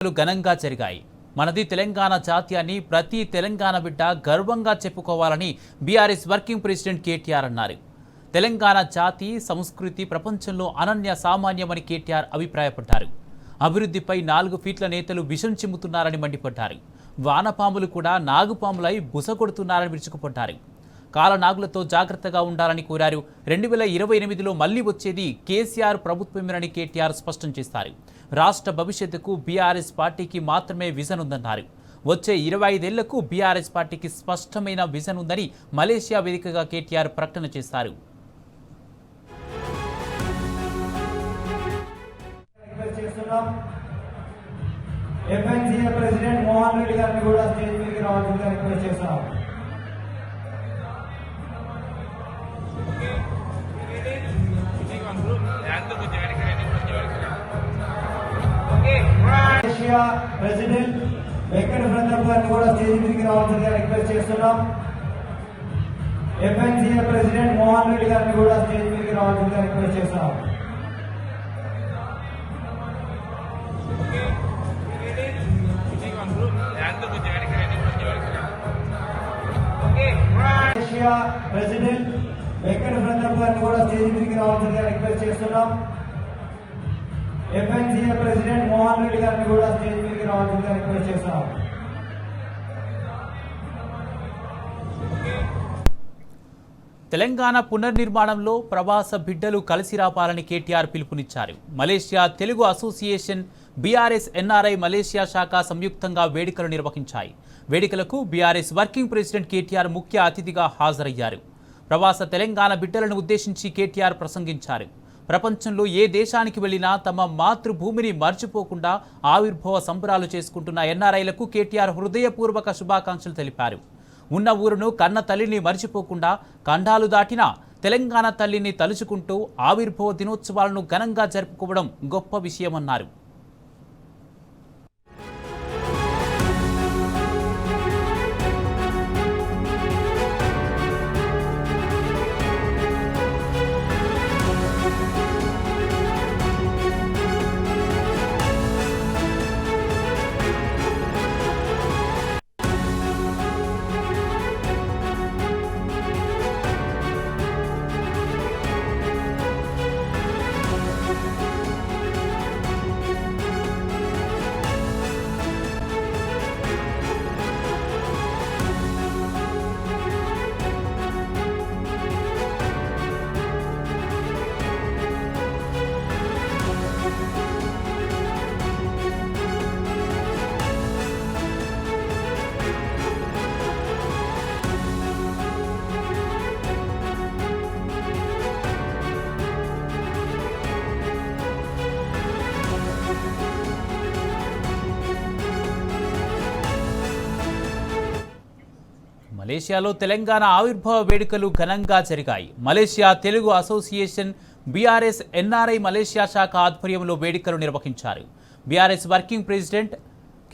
ఘనంగా జరిగాయి. మనది తెలంగాణ జాతీయాన్ని ప్రతి తెలంగాణ బిడ్డ గర్వంగా చెప్పుకోవాలని బీఆర్ఎస్ వర్కింగ్ ప్రెసిడెంట్ కేటీఆర్ అన్నారు. తెలంగాణ జాతి సంస్కృతి ప్రపంచంలో అనన్య సామాన్యమని కేటీఆర్ అభిప్రాయపడ్డారు. అభివృద్ధిపై 4 ఫీట్ల నేతలు విషం చిమ్ముతున్నారని మండిపడ్డారు. వానపాములు కూడా నాగుపాములై బుసగొడుతున్నారని విరుచుకుపడ్డారు. కాలనాగులతో జాగ్రత్తగా ఉండాలని కోరారు. 2028లో మళ్లీ వచ్చేది కేసీఆర్ ప్రభుత్వమేనని కేటీఆర్ స్పష్టం చేశారు. రాష్ట్ర భవిష్యత్తుకు బీఆర్ఎస్ పార్టీకి మాత్రమే విజన్ ఉందన్నారు. వచ్చే 25 ఏళ్లకు బీఆర్ఎస్ పార్టీకి స్పష్టమైన విజన్ ఉందని మలేషియా వేదికగా కేటీఆర్ ప్రకటన చేశారు. ప్రెసిడెంట్ మోహన్ రెడ్డి గారిని కూడా స్టేజ్ మీదకి రావాల్సిందిగా రిక్వెస్ట్ చేస్తున్నాం. మలేషియా ప్రెసిడెంట్ వెంకట ప్రతాప్ గారిని కూడా స్టేజ్ మీదకి రావాల్సిందిగా రిక్వెస్ట్ చేస్తున్నాం. ఎఫ్ఎన్సీఏ ప్రెసిడెంట్ మోహన్ రెడ్డి గారిని కూడా స్టేజ్ మీదకి రావాల్సిందిగా రిక్వెస్ట్ చేస్తున్నాం. మలేషియా ప్రెసిడెంట్ వెంకట ప్రతాప్ గారిని కూడా స్టేజ్ మీదకి రావాల్సిందిగా రిక్వెస్ట్ చేస్తున్నాం. ఎఫ్ఎన్సీఏ ప్రెసిడెంట్ మోహన్ రెడ్డి గారిని కూడా స్టేజ్ మీదకి రావాల్సిందిగా రిక్వెస్ట్ చేస్తున్నాం. తెలంగాణ పునర్నిర్మాణంలో ప్రవాస బిడ్డలు కలిసి రావాలని కేటీఆర్ పిలుపునిచ్చారు. Malaysia Telugu association, BRS NRI Malaysia శాఖ సంయుక్తంగా వేడుకలు నిర్వహించాయి. వేడుకలకు బీఆర్ఎస్ వర్కింగ్ ప్రెసిడెంట్ కేటీఆర్ ముఖ్య అతిథిగా హాజరయ్యారు. ప్రవాస తెలంగాణ బిడ్డలను ఉద్దేశించి కేటీఆర్ ప్రసంగించారు. ప్రపంచంలో ఏ దేశానికి వెళ్లినా తమ మాతృభూమిని మర్చిపోకుండా ఆవిర్భావ సంబరాలు చేసుకుంటున్న ఎన్ఆర్ఐలకు కేటీఆర్ హృదయపూర్వక శుభాకాంక్షలు తెలిపారు. ఉన్న ఊరును కన్న తల్లిని మర్చిపోకుండా ఖండాలు దాటిన తెలంగాణ తల్లిని తలుచుకుంటూ ఆవిర్భావ దినోత్సవాలను ఘనంగా జరుపుకోవడం గొప్ప విషయమన్నారు. మలేషియాలో తెలంగాణ ఆవిర్భావ వేడుకలు ఘనంగా జరిగాయి. Malaysia Telugu association, BRS NRI Malaysia శాఖ ఆధ్వర్యంలో వేడుకలు నిర్వహించారు. బీఆర్ఎస్ వర్కింగ్ ప్రెసిడెంట్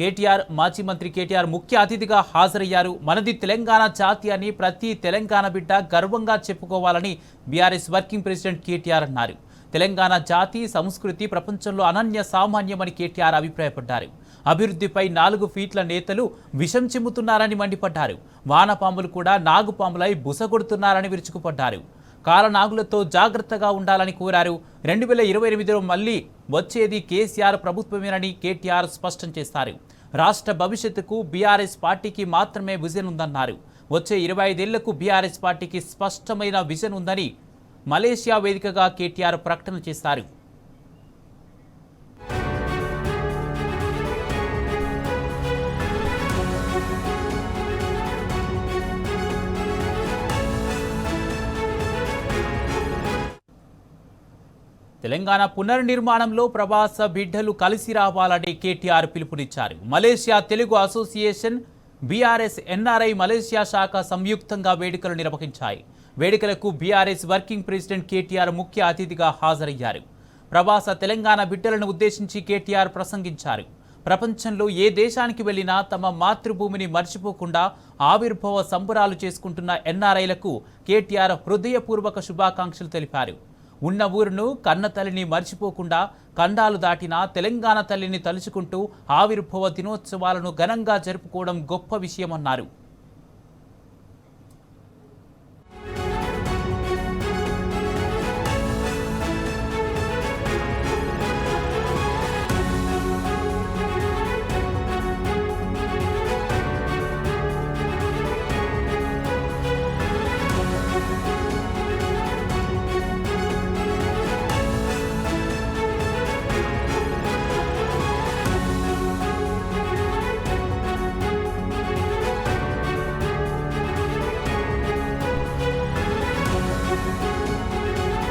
కేటీఆర్, మాజీ మంత్రి కేటీఆర్ ముఖ్య అతిథిగా హాజరయ్యారు. మనది తెలంగాణ జాతీయాన్ని ప్రతి తెలంగాణ బిడ్డ గర్వంగా చెప్పుకోవాలని బీఆర్ఎస్ వర్కింగ్ ప్రెసిడెంట్ కేటీఆర్ అన్నారు. తెలంగాణ జాతి సంస్కృతి ప్రపంచంలో అనన్య సామాన్యమని కేటీఆర్ అభిప్రాయపడ్డారు. అభివృద్ధిపై 4 ఫీట్ల నేతలు విషం చిమ్ముతున్నారని మండిపడ్డారు. వానపాములు కూడా నాగుపాములై బుసగొడుతున్నారని విరుచుకుపడ్డారు. కాలనాగులతో జాగ్రత్తగా ఉండాలని కోరారు. 2028లో మళ్లీ వచ్చేది కేసీఆర్ ప్రభుత్వమేనని కేటీఆర్ స్పష్టం చేశారు. రాష్ట్ర భవిష్యత్తుకు బీఆర్ఎస్ పార్టీకి మాత్రమే విజన్ ఉందన్నారు. వచ్చే 25 ఏళ్లకు బీఆర్ఎస్ పార్టీకి స్పష్టమైన విజన్ ఉందని మలేషియా వేదికగా కేటీఆర్ ప్రకటన చేశారు. తెలంగాణ పునర్నిర్మాణంలో ప్రవాస బిడ్డలు కలిసి రావాలని కేటీఆర్ పిలుపునిచ్చారు. Malaysia Telugu association, BRS NRI Malaysia శాఖ సంయుక్తంగా వేడుకలు నిర్వహించాయి. వేడుకలకు బీఆర్ఎస్ వర్కింగ్ ప్రెసిడెంట్ కేటీఆర్ ముఖ్య అతిథిగా హాజరయ్యారు. ప్రవాస తెలంగాణ బిడ్డలను ఉద్దేశించి కేటీఆర్ ప్రసంగించారు. ప్రపంచంలో ఏ దేశానికి వెళ్లినా తమ మాతృభూమిని మర్చిపోకుండా ఆవిర్భావ సంబరాలు చేసుకుంటున్న ఎన్ఆర్ఐలకు కేటీఆర్ హృదయపూర్వక శుభాకాంక్షలు తెలిపారు. ఉన్న ఊరును కన్న తల్లిని మర్చిపోకుండా ఖండాలు దాటిన తెలంగాణ తల్లిని తలుచుకుంటూ ఆవిర్భావ దినోత్సవాలను ఘనంగా జరుపుకోవడం గొప్ప విషయమన్నారు.